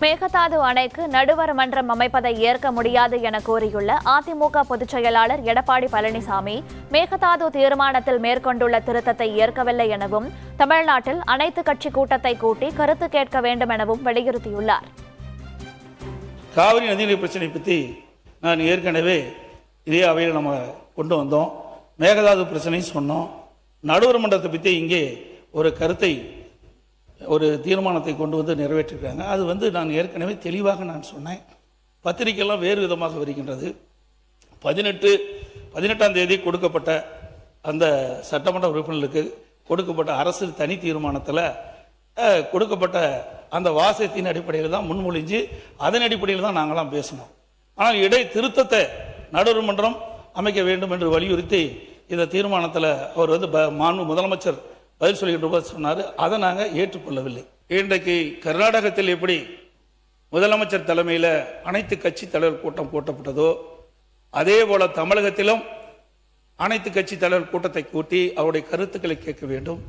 மேகதாது அணைக்கு நடுவர் மன்றம் அமைப்பதை ஏற்க முடியாது என கூறியுள்ள அதிமுக பொதுச் செயலாளர் எடப்பாடி பழனிசாமி, மேகதாது தீர்மானத்தில் மேற்கொண்டுள்ள திருத்தத்தை ஏற்கவில்லை எனவும், தமிழ்நாட்டில் அனைத்து கட்சி கூட்டத்தை கூட்டி கருத்து கேட்க வேண்டும் எனவும் வலியுறுத்தியுள்ளார். காவிரி நதிநீர் பிரச்சனை பற்றி நான் ஏற்கனவே இதே அவையில் நம்ம கொண்டு வந்தோம். மேகதாது பிரச்சனை சொன்னோம். நடுவர் மன்றத்தை பற்றி இங்கே ஒரு கருத்தை, ஒரு தீர்மானத்தை கொண்டு வந்து நிறைவேற்றிருக்காங்க. அது நான் ஏற்கனவே தெளிவாக நான் சொன்னேன். பத்திரிகையெல்லாம் வேறு விதமாக வருகின்றது. 18ஆம் தேதி கொடுக்கப்பட்ட அந்த சட்டமன்ற உறுப்பினர்களுக்கு கொடுக்கப்பட்ட அரசு தனி தீர்மானத்தில் கொடுக்கப்பட்ட அந்த வாசகத்தின் அடிப்படையில் தான் முன்மொழிஞ்சு அதன் அடிப்படையில் தான் நாங்களாம் பேசணும். ஆனால் இடை திருத்தத்தை நடுவர் மன்றம் அமைக்க வேண்டும் என்று வலியுறுத்தி இந்த தீர்மானத்தில் அவர் மாண்பு முதலமைச்சர் பதில் சொல்கின்ற போது சொன்னார். அதை நாங்கள் ஏற்றுக்கொள்ளவில்லை. இன்றைக்கு கர்நாடகத்தில் எப்படி முதலமைச்சர் தலைமையில் அனைத்து கட்சி தலைவர் கூட்டம் கூட்டப்பட்டதோ, அதே போல தமிழகத்திலும் அனைத்து கட்சி தலைவர் கூட்டத்தை கூட்டி அவருடைய கருத்துக்களை கேட்க வேண்டும்.